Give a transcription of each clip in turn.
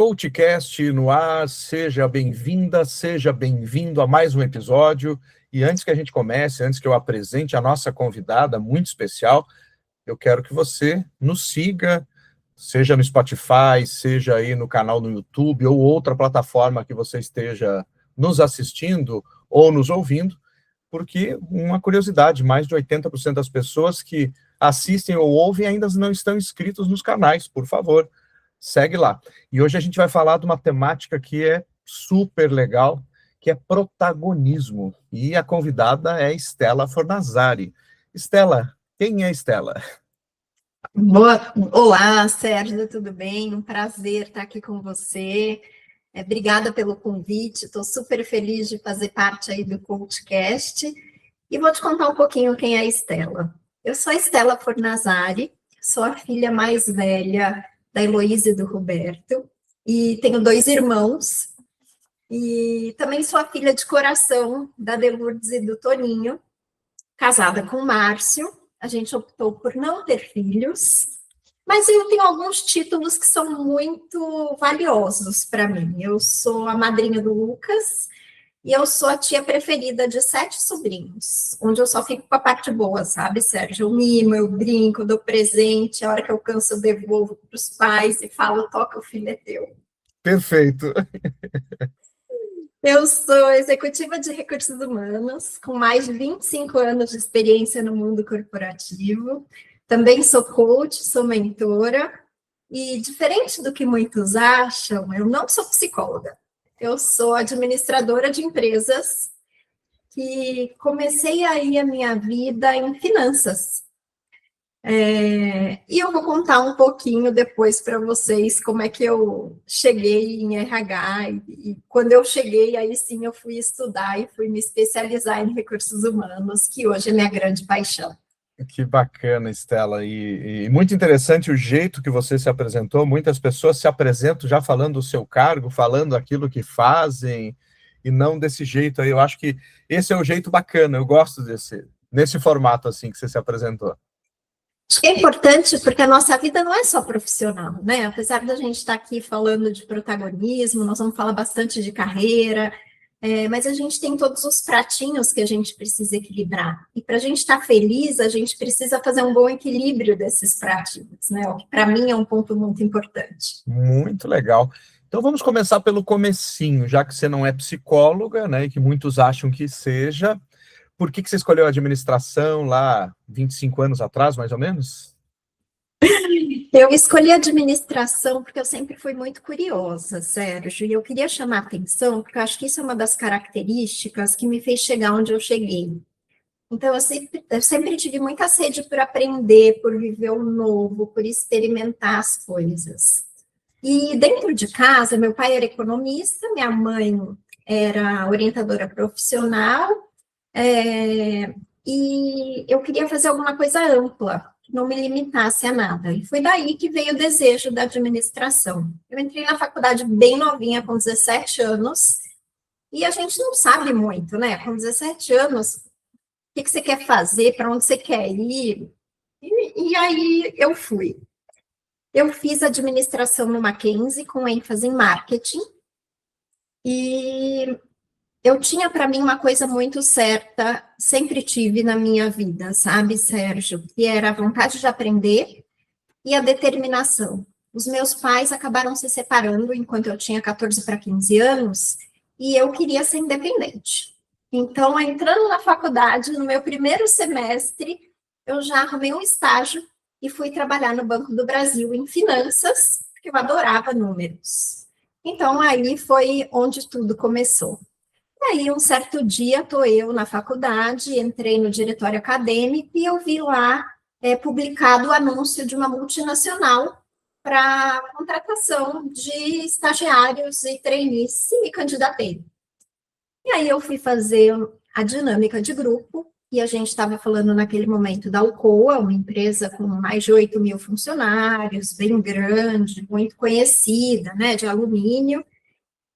CoachCast no ar, seja bem-vinda, seja bem-vindo a mais um episódio. E antes que a gente comece, antes que eu apresente a nossa convidada muito especial, eu quero que você nos siga, seja no Spotify, seja aí no canal no YouTube ou outra plataforma que você esteja nos assistindo ou nos ouvindo, porque uma curiosidade, mais de 80% das pessoas que assistem ou ouvem ainda não estão inscritos nos canais, por favor. Segue lá. E hoje a gente vai falar de uma temática que é super legal, que é protagonismo. E a convidada é Stella Fornazari. Stella, quem é Stella? Olá, Sérgio, tudo bem? Um prazer estar aqui com você. Obrigada pelo convite, estou super feliz de fazer parte aí do CoachCast. E vou te contar um pouquinho quem é a Stella. Eu sou a Stella Fornazari, sou a filha mais velha da Heloísa e do Roberto, e tenho 2 irmãos, e também sou a filha de coração da Delourdes e do Toninho, casada com o Márcio. A gente optou por não ter filhos, mas eu tenho alguns títulos que são muito valiosos para mim. Eu sou a madrinha do Lucas, e eu sou a tia preferida de 7 sobrinhos, onde eu só fico com a parte boa, sabe, Sérgio? Eu mimo, eu brinco, dou presente, a hora que eu canso eu devolvo para os pais e falo, toca, o filho é teu. Perfeito. Eu sou executiva de recursos humanos, com mais de 25 anos de experiência no mundo corporativo. Também sou coach, sou mentora, e diferente do que muitos acham, eu não sou psicóloga. Eu sou administradora de empresas, que comecei aí a minha vida em finanças. E eu vou contar um pouquinho depois para vocês como é que eu cheguei em RH, e quando eu cheguei, aí sim eu fui estudar e fui me especializar em recursos humanos, que hoje é minha grande paixão. Que bacana, Stella, e muito interessante o jeito que você se apresentou. Muitas pessoas se apresentam já falando do seu cargo, falando aquilo que fazem, e não desse jeito aí. Eu acho que esse é o jeito bacana, eu gosto nesse formato assim que você se apresentou. Acho que é importante porque a nossa vida não é só profissional, né? Apesar da gente estar aqui falando de protagonismo, nós vamos falar bastante de carreira, mas a gente tem todos os pratinhos que a gente precisa equilibrar. E para a gente estar feliz, a gente precisa fazer um bom equilíbrio desses pratinhos, né? O que para mim é um ponto muito importante. Muito legal. Então vamos começar pelo comecinho, já que você não é psicóloga, né, e que muitos acham que seja. Por que você escolheu a administração lá 25 anos atrás, mais ou menos? Eu escolhi administração porque eu sempre fui muito curiosa, Sérgio, e eu queria chamar a atenção, porque eu acho que isso é uma das características que me fez chegar onde eu cheguei. Então, eu sempre tive muita sede por aprender, por viver o novo, por experimentar as coisas. E dentro de casa, meu pai era economista, minha mãe era orientadora profissional, e eu queria fazer alguma coisa ampla, que não me limitasse a nada. E foi daí que veio o desejo da administração. Eu entrei na faculdade bem novinha, com 17 anos, e a gente não sabe muito, né? Com 17 anos, o que você quer fazer, para onde você quer ir? E aí eu fui. Eu fiz administração no Mackenzie, com ênfase em marketing, e eu tinha para mim uma coisa muito certa, sempre tive na minha vida, sabe, Sérgio? Que era a vontade de aprender e a determinação. Os meus pais acabaram se separando enquanto eu tinha 14 para 15 anos, e eu queria ser independente. Então, entrando na faculdade, no meu primeiro semestre, eu já arrumei um estágio e fui trabalhar no Banco do Brasil em finanças, porque eu adorava números. Então, aí foi onde tudo começou. E aí, um certo dia, estou eu na faculdade, entrei no diretório acadêmico e eu vi lá publicado o anúncio de uma multinacional para contratação de estagiários e trainees, e me candidatei. E aí eu fui fazer a dinâmica de grupo, e a gente estava falando naquele momento da Alcoa, uma empresa com mais de 8 mil funcionários, bem grande, muito conhecida, né, de alumínio.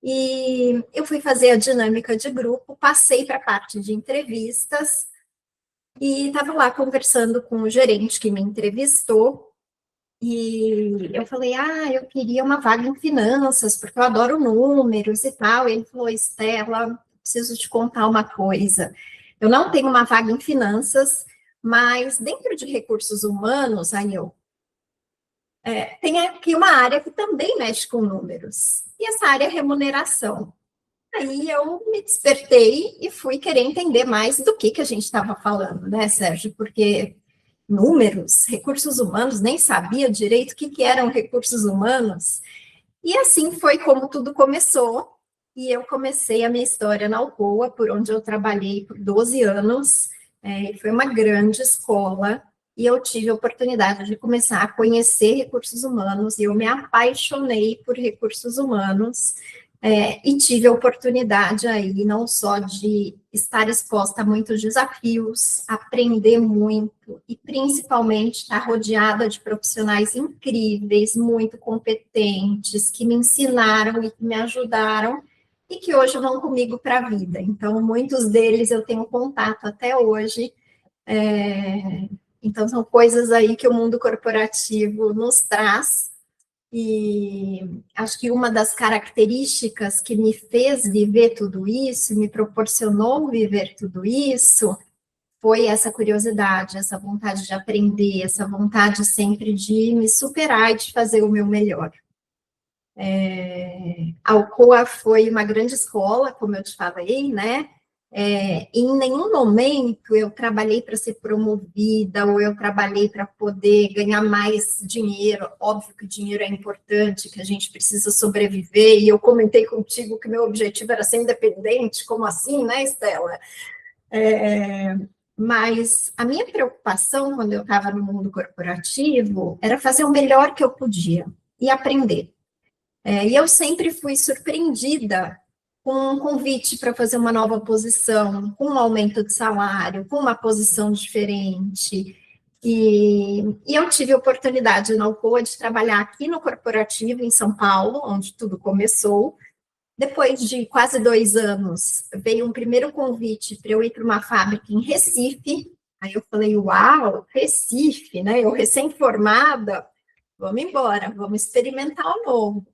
E eu fui fazer a dinâmica de grupo, passei para a parte de entrevistas, e estava lá conversando com o gerente que me entrevistou, E eu falei, eu queria uma vaga em finanças, porque eu adoro números e tal. E ele falou, Estela, preciso te contar uma coisa. Eu não tenho uma vaga em finanças, mas dentro de recursos humanos, tem aqui uma área que também mexe com números. E essa área é remuneração. Aí eu me despertei e fui querer entender mais do que a gente estava falando, né, Sérgio? Porque números, recursos humanos, nem sabia direito o que eram recursos humanos. E assim foi como tudo começou. E eu comecei a minha história na Alcoa, por onde eu trabalhei por 12 anos. Foi uma grande escola. E eu tive a oportunidade de começar a conhecer recursos humanos. E eu me apaixonei por recursos humanos. E tive a oportunidade aí não só de estar exposta a muitos desafios, aprender muito e principalmente estar rodeada de profissionais incríveis, muito competentes, que me ensinaram e que me ajudaram e que hoje vão comigo para a vida. Então, muitos deles eu tenho contato até hoje. Então, são coisas aí que o mundo corporativo nos traz. E acho que uma das características que me fez viver tudo isso, me proporcionou viver tudo isso, foi essa curiosidade, essa vontade de aprender, essa vontade sempre de me superar e de fazer o meu melhor. A Alcoa foi uma grande escola, como eu te falei, né? Em nenhum momento eu trabalhei para ser promovida ou eu trabalhei para poder ganhar mais dinheiro. Óbvio que o dinheiro é importante, que a gente precisa sobreviver, e eu comentei contigo que meu objetivo era ser independente, como assim, né, Estela? Mas a minha preocupação quando eu estava no mundo corporativo era fazer o melhor que eu podia e aprender. E eu sempre fui surpreendida com um convite para fazer uma nova posição, com um aumento de salário, com uma posição diferente. E eu tive a oportunidade na Alcoa de trabalhar aqui no corporativo, em São Paulo, onde tudo começou. Depois de quase 2 anos, veio um primeiro convite para eu ir para uma fábrica em Recife. Aí eu falei, uau, Recife, né? Eu recém-formada, vamos embora, vamos experimentar o novo.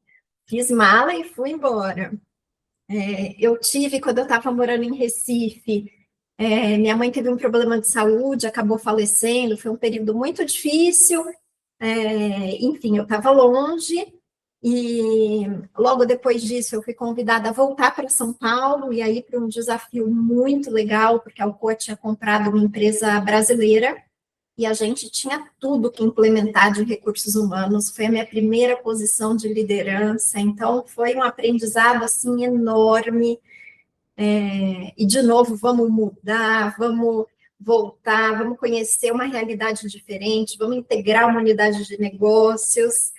Fiz mala e fui embora. Eu tive, quando eu estava morando em Recife, minha mãe teve um problema de saúde, acabou falecendo, foi um período muito difícil, enfim, eu estava longe, e logo depois disso eu fui convidada a voltar para São Paulo, e aí para um desafio muito legal, porque a Alcoa tinha comprado uma empresa brasileira, e a gente tinha tudo que implementar de recursos humanos, foi a minha primeira posição de liderança, então foi um aprendizado, assim, enorme, e, de novo, vamos mudar, vamos voltar, vamos conhecer uma realidade diferente, vamos integrar uma unidade de negócios.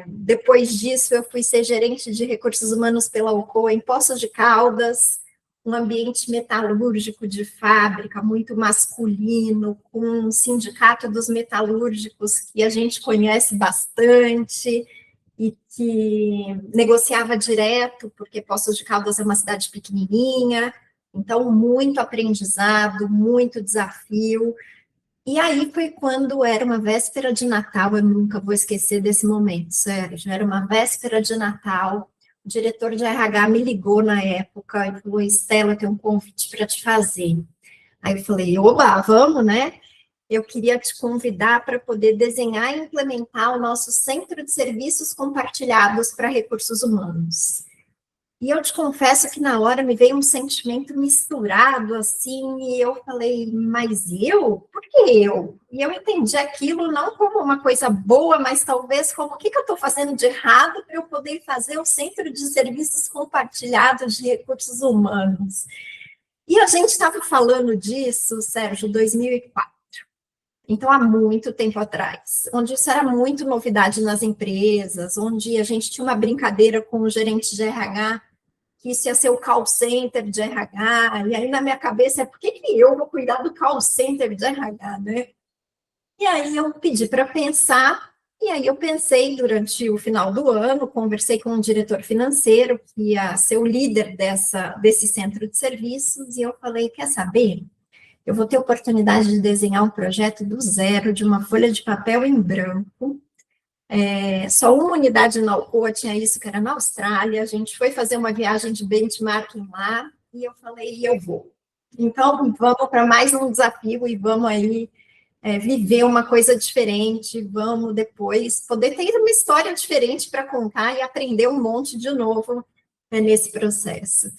Depois disso, eu fui ser gerente de recursos humanos pela Alcoa em Poços de Caldas, um ambiente metalúrgico de fábrica, muito masculino, com um sindicato dos metalúrgicos que a gente conhece bastante e que negociava direto, porque Poços de Caldas é uma cidade pequenininha, então muito aprendizado, muito desafio. E aí foi quando era uma véspera de Natal, eu nunca vou esquecer desse momento, Sérgio, era uma véspera de Natal, o diretor de RH me ligou na época e falou, Estela, tem um convite para te fazer. Aí eu falei, oba, vamos, né? Eu queria te convidar para poder desenhar e implementar o nosso Centro de Serviços Compartilhados para Recursos Humanos. E eu te confesso que na hora me veio um sentimento misturado, assim, e eu falei, mas eu? Por que eu? E eu entendi aquilo não como uma coisa boa, mas talvez como o que eu estou fazendo de errado para eu poder fazer o Centro de Serviços Compartilhados de Recursos Humanos. E a gente estava falando disso, Sérgio, 2004. Então, há muito tempo atrás, onde isso era muito novidade nas empresas, onde a gente tinha uma brincadeira com o gerente de RH, que isso ia ser o call center de RH, e aí na minha cabeça, por que eu vou cuidar do call center de RH, né? E aí eu pedi para pensar, e aí eu pensei durante o final do ano, conversei com um diretor financeiro, que ia ser o líder desse centro de serviços, e eu falei, quer saber? eu vou ter a oportunidade de desenhar um projeto do zero, de uma folha de papel em branco. Só uma unidade na Alcoa tinha isso, que era na Austrália. A gente foi fazer uma viagem de benchmarking lá, e eu falei, eu vou. Então, vamos para mais um desafio e vamos aí viver uma coisa diferente, vamos depois poder ter uma história diferente para contar e aprender um monte de novo nesse processo.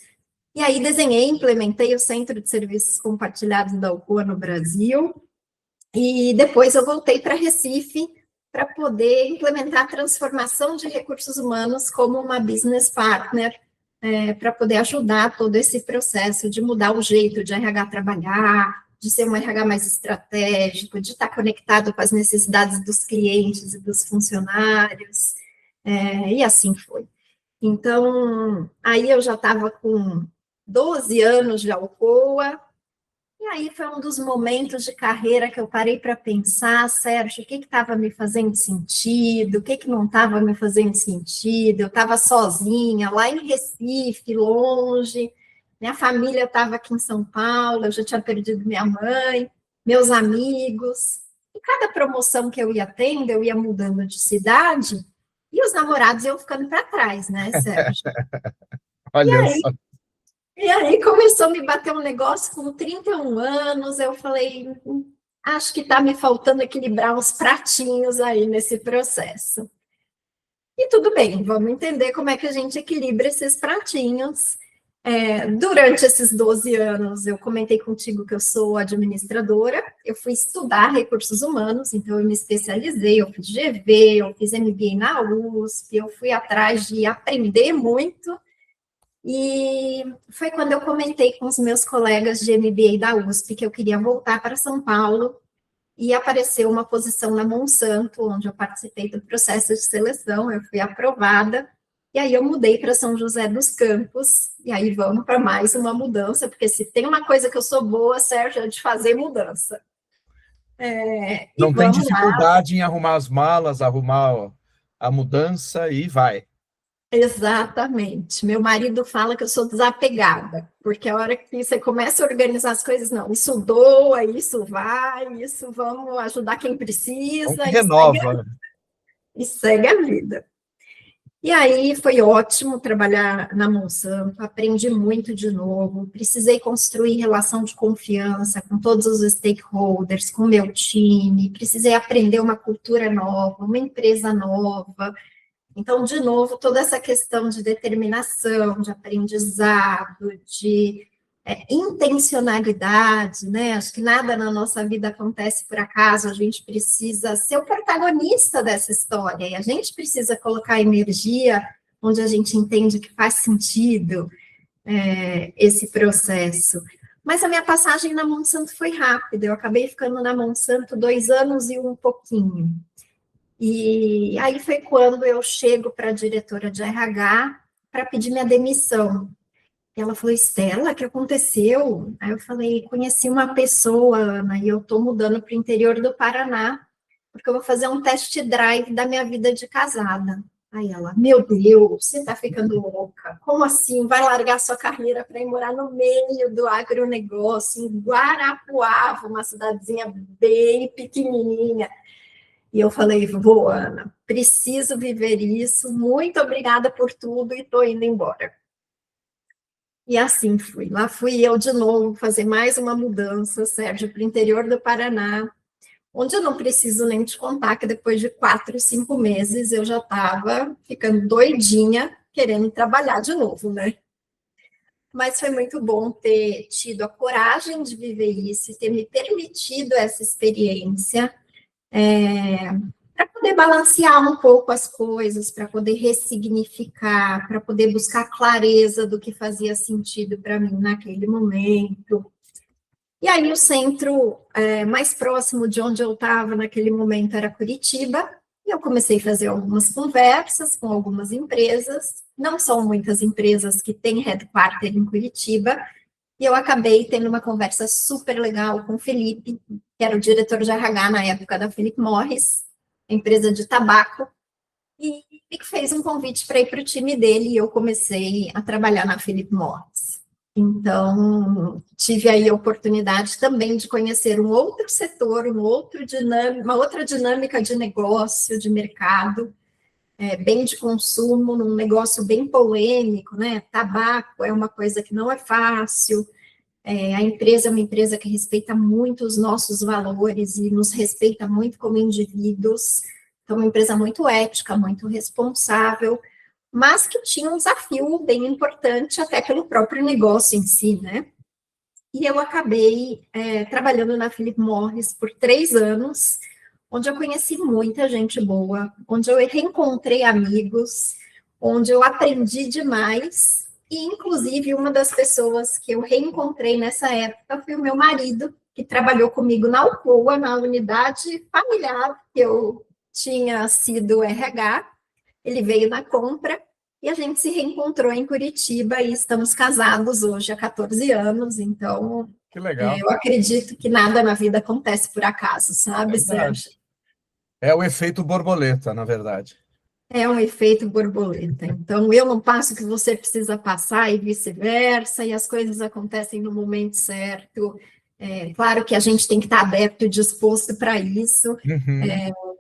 E aí desenhei, implementei o Centro de Serviços Compartilhados da Alcoa no Brasil, e depois eu voltei para Recife para poder implementar a transformação de recursos humanos como uma business partner, para poder ajudar todo esse processo de mudar o jeito de RH trabalhar, de ser um RH mais estratégico, de estar conectado com as necessidades dos clientes e dos funcionários, e assim foi. Então, aí eu já estava com 12 anos de Alcoa, e aí foi um dos momentos de carreira que eu parei para pensar, Sérgio, o que estava me fazendo sentido, o que não estava me fazendo sentido, eu estava sozinha, lá em Recife, longe, minha família estava aqui em São Paulo, eu já tinha perdido minha mãe, meus amigos, e cada promoção que eu ia tendo, eu ia mudando de cidade, e os namorados iam ficando para trás, né, Sérgio? Olha só. E aí começou a me bater um negócio com 31 anos, eu falei, acho que está me faltando equilibrar uns pratinhos aí nesse processo. E tudo bem, vamos entender como é que a gente equilibra esses pratinhos. Durante esses 12 anos, eu comentei contigo que eu sou administradora, eu fui estudar recursos humanos, então eu me especializei, eu fiz GV, eu fiz MBA na USP, eu fui atrás de aprender muito. E foi quando eu comentei com os meus colegas de MBA da USP que eu queria voltar para São Paulo, e apareceu uma posição na Monsanto, onde eu participei do processo de seleção, eu fui aprovada, e aí eu mudei para São José dos Campos, e aí vamos para mais uma mudança, porque se tem uma coisa que eu sou boa, Sérgio, é de fazer mudança. Não tem dificuldade em arrumar as malas, arrumar a mudança e vai. Exatamente. Meu marido fala que eu sou desapegada, porque a hora que você começa a organizar as coisas, não, isso doa, isso vai, isso vamos ajudar quem precisa, Então, renova. E segue a vida. E aí foi ótimo trabalhar na Monsanto, aprendi muito de novo, precisei construir relação de confiança com todos os stakeholders, com o meu time, precisei aprender uma cultura nova, uma empresa nova. Então, de novo, toda essa questão de determinação, de aprendizado, de intencionalidade, né? Acho que nada na nossa vida acontece por acaso, a gente precisa ser o protagonista dessa história, e a gente precisa colocar energia onde a gente entende que faz sentido esse processo. Mas a minha passagem na Monsanto foi rápida, eu acabei ficando na Monsanto 2 anos e um pouquinho. E aí foi quando eu chego para a diretora de RH para pedir minha demissão. Ela falou, Estela, o que aconteceu? Aí eu falei, conheci uma pessoa, Ana, e eu estou mudando para o interior do Paraná, porque eu vou fazer um test drive da minha vida de casada. Aí ela, meu Deus, você está ficando louca? Como assim? Vai largar sua carreira para ir morar no meio do agronegócio, em Guarapuava, uma cidadezinha bem pequenininha. E eu falei, vou, Ana, preciso viver isso, muito obrigada por tudo e estou indo embora. E assim fui. Lá fui eu de novo fazer mais uma mudança, Sérgio, para o interior do Paraná, onde eu não preciso nem te contar que depois de 4, 5 meses eu já estava ficando doidinha, querendo trabalhar de novo, né? Mas foi muito bom ter tido a coragem de viver isso, ter me permitido essa experiência, para poder balancear um pouco as coisas, para poder ressignificar, para poder buscar clareza do que fazia sentido para mim naquele momento. E aí o centro mais próximo de onde eu estava naquele momento era Curitiba, e eu comecei a fazer algumas conversas com algumas empresas, não são muitas empresas que têm headquarter em Curitiba, e eu acabei tendo uma conversa super legal com o Felipe, que era o diretor de RH na época da Philip Morris, empresa de tabaco, e que fez um convite para ir para o time dele, e eu comecei a trabalhar na Philip Morris. Então, tive aí a oportunidade também de conhecer um outro setor, uma outra dinâmica de negócio, de mercado, bem de consumo, num negócio bem polêmico, né? Tabaco é uma coisa que não é fácil, a empresa é uma empresa que respeita muito os nossos valores e nos respeita muito como indivíduos, então, uma empresa muito ética, muito responsável, mas que tinha um desafio bem importante até pelo próprio negócio em si, né? E eu acabei trabalhando na Philip Morris por 3 anos, onde eu conheci muita gente boa, onde eu reencontrei amigos, onde eu aprendi demais, e inclusive uma das pessoas que eu reencontrei nessa época foi o meu marido, que trabalhou comigo na Alcoa, na unidade familiar que eu tinha sido RH, ele veio na compra, e a gente se reencontrou em Curitiba e estamos casados hoje há 14 anos, então Que legal. eu acredito que nada na vida acontece por acaso, sabe, Verdade. Sérgio? É o efeito borboleta, na verdade. É um efeito borboleta. Então, eu não passo o que você precisa passar e vice-versa, e as coisas acontecem no momento certo. Claro que a gente tem que estar aberto e disposto para isso,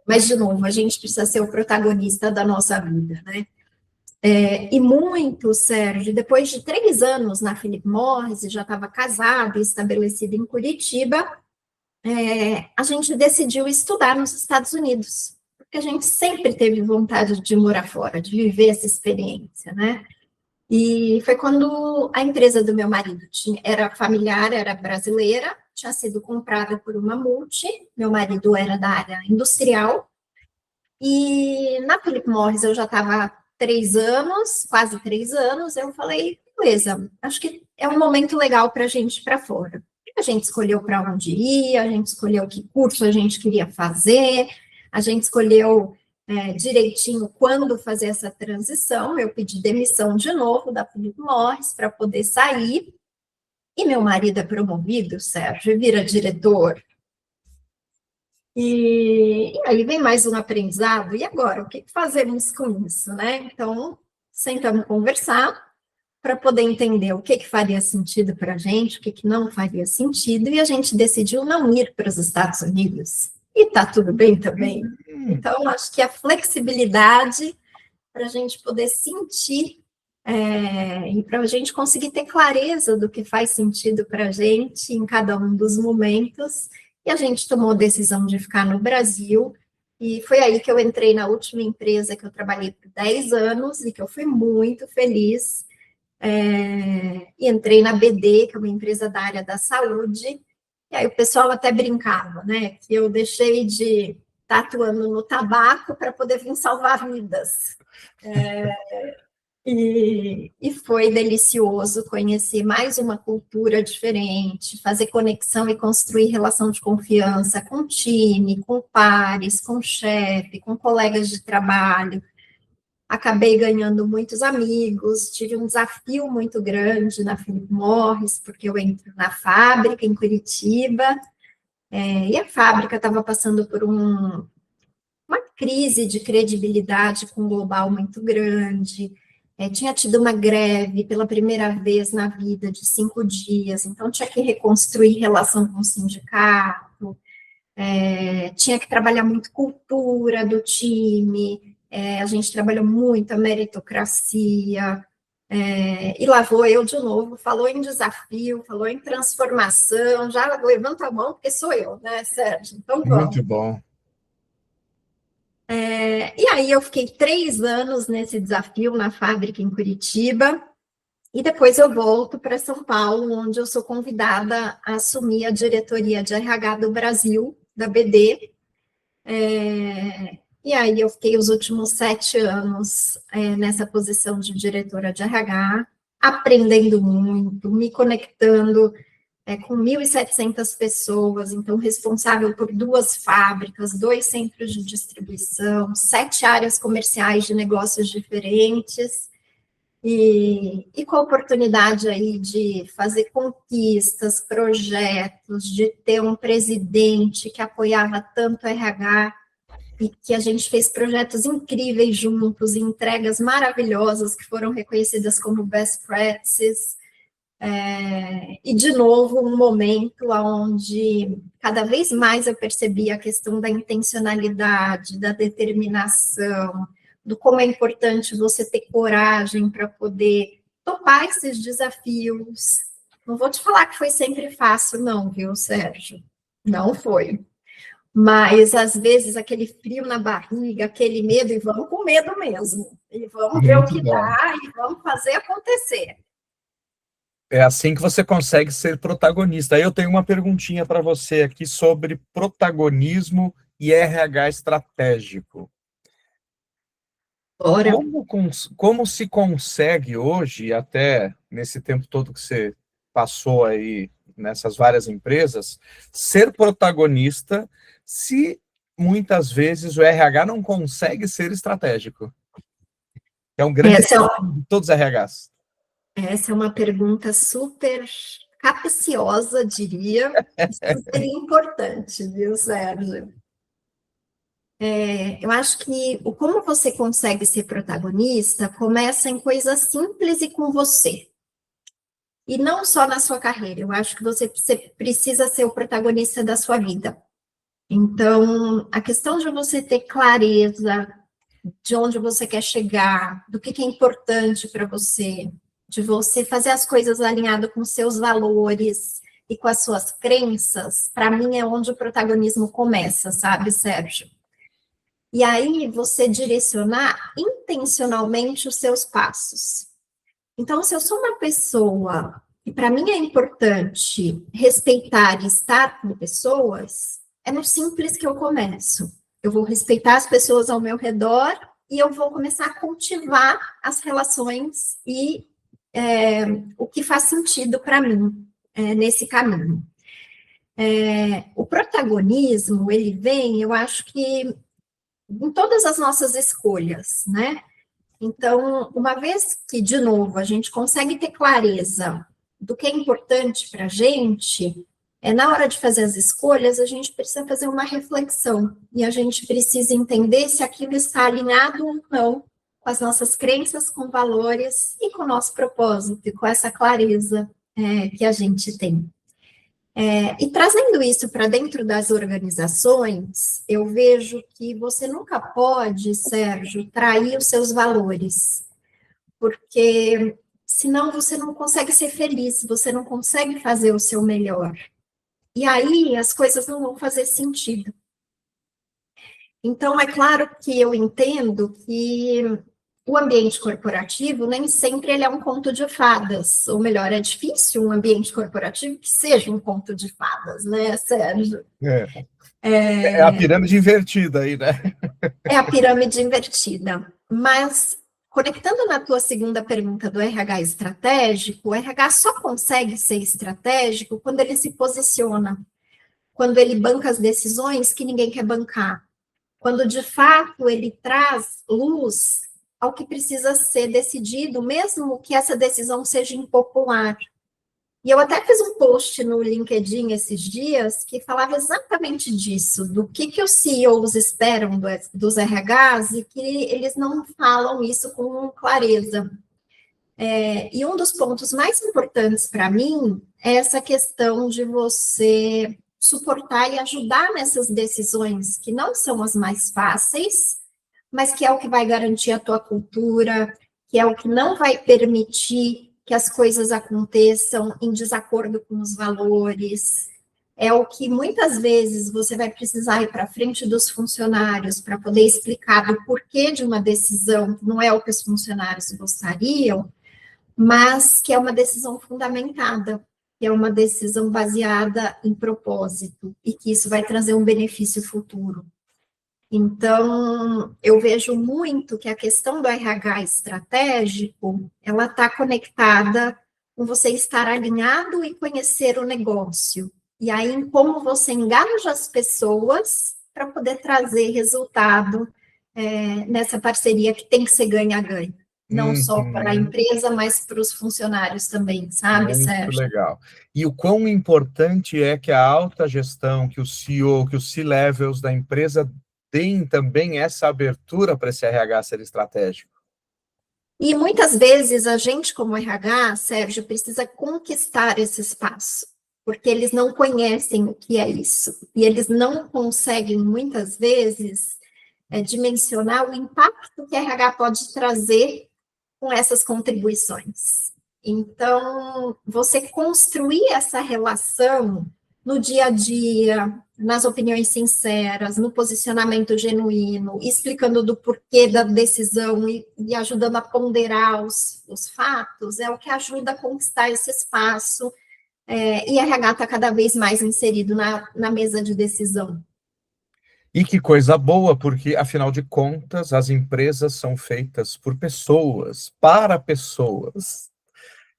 mas, de novo, a gente precisa ser o protagonista da nossa vida, né? E muito, Sérgio, depois de 3 anos na Philip Morris, já estava casada e estabelecida em Curitiba, a gente decidiu estudar nos Estados Unidos, porque a gente sempre teve vontade de morar fora, de viver essa experiência, né? E foi quando a empresa do meu marido era familiar, era brasileira, tinha sido comprada por uma multi, meu marido era da área industrial, e na Philip Morris eu já estava 3 anos, quase 3 anos, eu falei, beleza, acho que é um momento legal para a gente ir para fora. A gente escolheu para onde ir, a gente escolheu que curso a gente queria fazer, a gente escolheu direitinho quando fazer essa transição. Eu pedi demissão de novo da Philip Morris para poder sair, e meu marido é promovido, Sérgio, vira diretor. E aí vem mais um aprendizado, e agora, o que fazemos com isso, né? Então, sentamos conversar para poder entender o que faria sentido para a gente, o que não faria sentido, e a gente decidiu não ir para os Estados Unidos. E está tudo bem também. Então, acho que a flexibilidade para a gente poder sentir e para a gente conseguir ter clareza do que faz sentido para a gente em cada um dos momentos, e a gente tomou a decisão de ficar no Brasil, e foi aí que eu entrei na última empresa que eu trabalhei por 10 anos, e que eu fui muito feliz, e entrei na BD, que é uma empresa da área da saúde, e aí o pessoal até brincava, né, que eu deixei de estar atuando no tabaco para poder vir salvar vidas. E foi delicioso conhecer mais uma cultura diferente, fazer conexão e construir relação de confiança com o time, com pares, com o chefe, com colegas de trabalho. Acabei ganhando muitos amigos, tive um desafio muito grande na Philip Morris, porque eu entro na fábrica em Curitiba, e a fábrica estava passando por uma crise de credibilidade com o global muito grande, tinha tido uma greve pela primeira vez na vida de 5 dias, então tinha que reconstruir relação com o sindicato, tinha que trabalhar muito cultura do time, a gente trabalhou muito a meritocracia, e lá vou eu de novo, falou em desafio, falou em transformação, já levanta a mão, porque sou eu, né, Sérgio? Então vamos. Muito bom. E aí eu fiquei 3 anos nesse desafio na fábrica em Curitiba, e depois eu volto para São Paulo, onde eu sou convidada a assumir a diretoria de RH do Brasil, da BD. E aí eu fiquei os últimos 7 anos nessa posição de diretora de RH, aprendendo muito, me conectando com 1.700 pessoas, então responsável por 2 fábricas, 2 centros de distribuição, 7 áreas comerciais de negócios diferentes, e com a oportunidade aí de fazer conquistas, projetos, de ter um presidente que apoiava tanto o RH, e que a gente fez projetos incríveis juntos, entregas maravilhosas que foram reconhecidas como best practices. E, de novo, um momento onde cada vez mais eu percebi a questão da intencionalidade, da determinação, do como é importante você ter coragem para poder topar esses desafios. Não vou te falar que foi sempre fácil, não, viu, Sérgio? Não foi. Mas, às vezes, aquele frio na barriga, aquele medo, e vamos com medo mesmo. E vamos ver o que dá, e vamos fazer acontecer. É assim que você consegue ser protagonista. Aí eu tenho uma perguntinha para você aqui sobre protagonismo e RH estratégico. Bora. Como se consegue hoje, até nesse tempo todo que você passou aí nessas várias empresas, ser protagonista se muitas vezes o RH não consegue ser estratégico? É um grande desafio de todos os RHs. Essa é uma pergunta super capciosa, diria, super importante, viu, Sérgio? Eu acho que o como você consegue ser protagonista começa em coisas simples e com você. E não só na sua carreira, eu acho que você precisa ser o protagonista da sua vida. Então, a questão de você ter clareza de onde você quer chegar, do que é importante para você, de você fazer as coisas alinhado com seus valores e com as suas crenças, para mim é onde o protagonismo começa, sabe, Sérgio? E aí você direcionar intencionalmente os seus passos. Então, se eu sou uma pessoa e para mim é importante respeitar e estar com pessoas, é no simples que eu começo. Eu vou respeitar as pessoas ao meu redor e eu vou começar a cultivar as relações e o que faz sentido para mim nesse caminho. O protagonismo, ele vem, eu acho que em todas as nossas escolhas, né? Então, uma vez que, de novo, a gente consegue ter clareza do que é importante para a gente, na hora de fazer as escolhas, a gente precisa fazer uma reflexão e a gente precisa entender se aquilo está alinhado ou não com as nossas crenças, com valores e com o nosso propósito, e com essa clareza que a gente tem. E trazendo isso para dentro das organizações, eu vejo que você nunca pode, Sérgio, trair os seus valores, porque senão você não consegue ser feliz, você não consegue fazer o seu melhor. E aí as coisas não vão fazer sentido. Então, é claro que eu entendo que o ambiente corporativo nem sempre ele é um conto de fadas, ou melhor, é difícil um ambiente corporativo que seja um conto de fadas, né, Sérgio? É a pirâmide invertida aí, né? É a pirâmide invertida. Mas, conectando na tua segunda pergunta do RH estratégico, o RH só consegue ser estratégico quando ele se posiciona, quando ele banca as decisões que ninguém quer bancar, quando de fato ele traz luz ao que precisa ser decidido, mesmo que essa decisão seja impopular. E eu até fiz um post no LinkedIn esses dias que falava exatamente disso, do que os CEOs esperam dos RHs e que eles não falam isso com clareza. E um dos pontos mais importantes para mim é essa questão de você suportar e ajudar nessas decisões que não são as mais fáceis, mas que é o que vai garantir a tua cultura, que é o que não vai permitir que as coisas aconteçam em desacordo com os valores, é o que muitas vezes você vai precisar ir para frente dos funcionários para poder explicar o porquê de uma decisão que não é o que os funcionários gostariam, mas que é uma decisão fundamentada, que é uma decisão baseada em propósito e que isso vai trazer um benefício futuro. Então, eu vejo muito que a questão do RH estratégico, ela está conectada com você estar alinhado e conhecer o negócio. E aí, em como você engaja as pessoas para poder trazer resultado nessa parceria que tem que ser ganha-ganha. Não só para a empresa, mas para os funcionários também, sabe, Sérgio? Muito legal. E o quão importante é que a alta gestão, que o CEO, que os C-levels da empresa tem também essa abertura para esse RH ser estratégico? E muitas vezes a gente, como RH, Sérgio, precisa conquistar esse espaço, porque eles não conhecem o que é isso. E eles não conseguem, muitas vezes, dimensionar o impacto que a RH pode trazer com essas contribuições. Então, você construir essa relação no dia a dia, nas opiniões sinceras, no posicionamento genuíno, explicando do porquê da decisão e ajudando a ponderar os fatos, é o que ajuda a conquistar esse espaço, e a RH está cada vez mais inserido na mesa de decisão. E que coisa boa, porque, afinal de contas, as empresas são feitas por pessoas, para pessoas.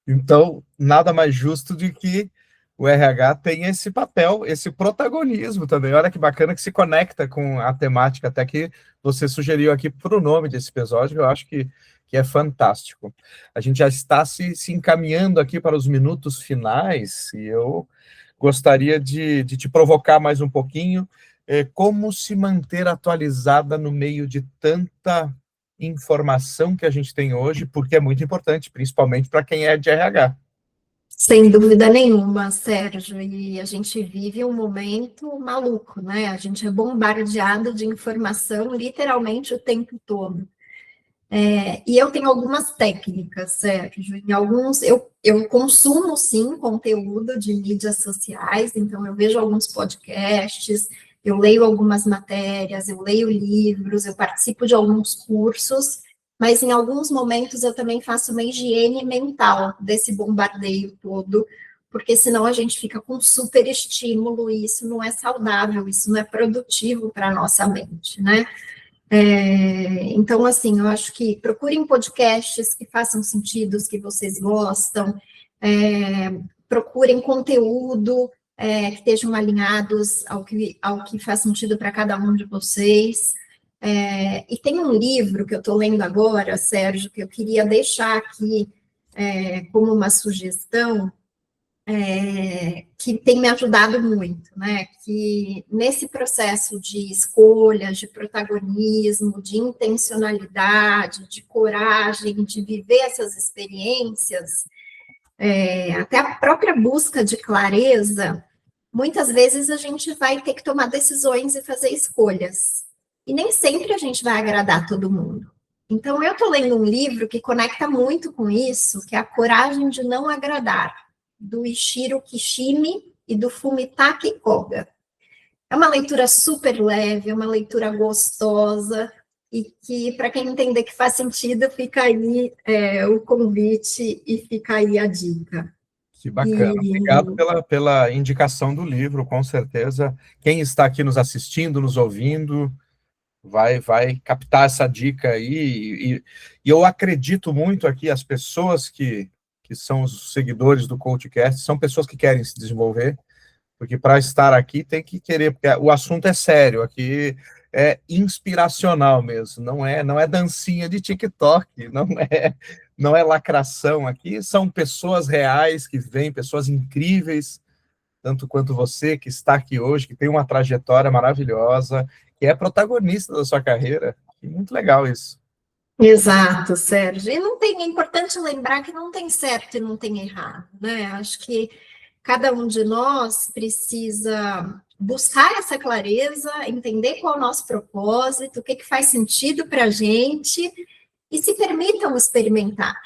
Então, nada mais justo de que o RH tenha esse papel, esse protagonismo também. Olha que bacana que se conecta com a temática, até que você sugeriu aqui para o nome desse episódio, eu acho que é fantástico. A gente já está se encaminhando aqui para os minutos finais, e eu gostaria de te provocar mais um pouquinho. Como se manter atualizada no meio de tanta informação que a gente tem hoje, porque é muito importante, principalmente para quem é de RH. Sem dúvida nenhuma, Sérgio, e a gente vive um momento maluco, né? A gente é bombardeado de informação literalmente o tempo todo. E eu tenho algumas técnicas, Sérgio. Em alguns, eu consumo, sim, conteúdo de mídias sociais, então eu vejo alguns podcasts, eu leio algumas matérias, eu leio livros, eu participo de alguns cursos, mas em alguns momentos eu também faço uma higiene mental desse bombardeio todo, porque senão a gente fica com super estímulo e isso não é saudável, isso não é produtivo para a nossa mente, né? Então, assim, eu acho que procurem podcasts que façam sentido, que vocês gostam, procurem conteúdo que estejam alinhados ao que faz sentido para cada um de vocês. E tem um livro que eu estou lendo agora, Sérgio, que eu queria deixar aqui como uma sugestão, que tem me ajudado muito, né? Que nesse processo de escolhas, de protagonismo, de intencionalidade, de coragem, de viver essas experiências, até a própria busca de clareza, muitas vezes a gente vai ter que tomar decisões e fazer escolhas. E nem sempre a gente vai agradar todo mundo. Então, eu estou lendo um livro que conecta muito com isso, que é A Coragem de Não Agradar, do Ishiro Kishimi e do Fumitake Koga. É uma leitura super leve, é uma leitura gostosa, e que, para quem entender que faz sentido, fica aí o convite e fica aí a dica. Que bacana. Obrigado pela indicação do livro, com certeza. Quem está aqui nos assistindo, nos ouvindo, vai captar essa dica aí. E eu acredito muito aqui, as pessoas que são os seguidores do CoachCast, são pessoas que querem se desenvolver, porque para estar aqui tem que querer, porque o assunto é sério, aqui é inspiracional mesmo, não é dancinha de TikTok, não é lacração, aqui são pessoas reais que vêm, pessoas incríveis, tanto quanto você que está aqui hoje, que tem uma trajetória maravilhosa, que é protagonista da sua carreira, e muito legal isso. Exato, Sérgio. E é importante lembrar que não tem certo e não tem errado, né? Acho que cada um de nós precisa buscar essa clareza, entender qual é o nosso propósito, o que faz sentido para a gente, e se permitam experimentar.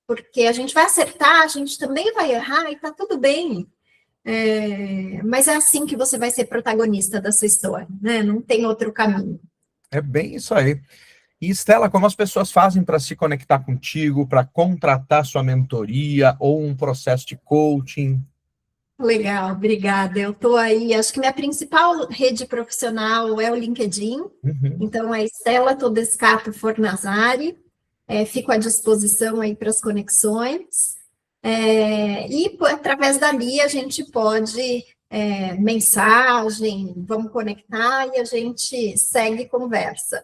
Porque a gente vai acertar, a gente também vai errar, e está tudo bem. Mas é assim que você vai ser protagonista da sua história, né? Não tem outro caminho. É bem isso aí. E, Estela, como as pessoas fazem para se conectar contigo, para contratar sua mentoria ou um processo de coaching? Legal, obrigada. Eu estou aí, acho que minha principal rede profissional é o LinkedIn. Uhum. Então, é Estela Todescato Fornazari. Fico à disposição aí para as conexões. E através dali a gente pode mensagem, vamos conectar e a gente segue conversa.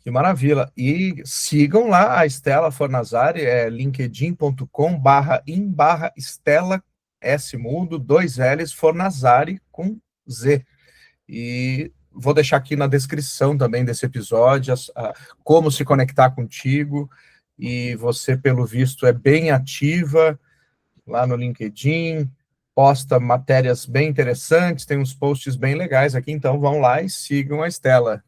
Que maravilha. E sigam lá a Estela Fornazari, linkedin.com/Estela S mudo, 2 L's, Fornazari com Z. E vou deixar aqui na descrição também desse episódio como se conectar contigo. e você, pelo visto, é bem ativa lá no LinkedIn, posta matérias bem interessantes, tem uns posts bem legais aqui, então vão lá e sigam a Estela.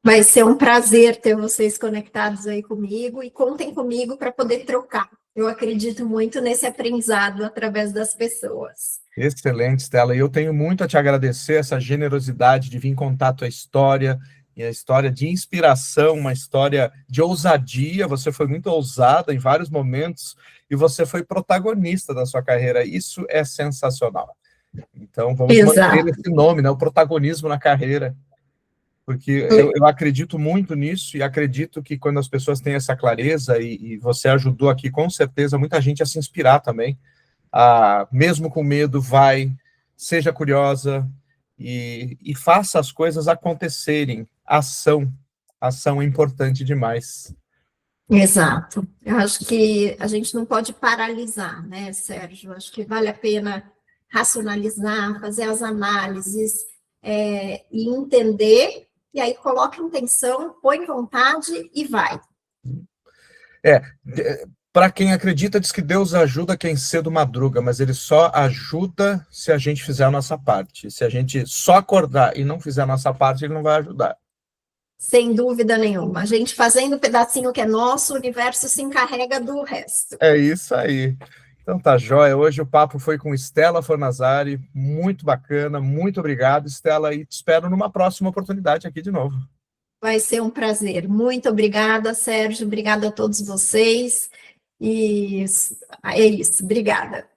Vai ser um prazer ter vocês conectados aí comigo e contem comigo para poder trocar. Eu acredito muito nesse aprendizado através das pessoas. Excelente, Estela. E eu tenho muito a te agradecer essa generosidade de vir contar a tua história, e a história de inspiração, uma história de ousadia. Você foi muito ousada em vários momentos e você foi protagonista da sua carreira. Isso é sensacional. Então, vamos manter esse nome, né? O protagonismo na carreira. Porque eu acredito muito nisso e acredito que quando as pessoas têm essa clareza, e você ajudou aqui, com certeza, muita gente a se inspirar também, mesmo com medo, seja curiosa e faça as coisas acontecerem. Ação é importante demais. Exato. Eu acho que a gente não pode paralisar, né, Sérgio? Eu acho que vale a pena racionalizar, fazer as análises e entender. E aí coloca intenção, põe vontade e vai. Para quem acredita, diz que Deus ajuda quem cedo madruga, mas ele só ajuda se a gente fizer a nossa parte. Se a gente só acordar e não fizer a nossa parte, ele não vai ajudar. Sem dúvida nenhuma. A gente fazendo o pedacinho que é nosso, o universo se encarrega do resto. É isso aí. Então tá joia. Hoje o papo foi com Estela Fornazari, muito bacana, muito obrigado, Estela, e te espero numa próxima oportunidade aqui de novo. Vai ser um prazer. Muito obrigada, Sérgio, obrigada a todos vocês, e é isso, obrigada.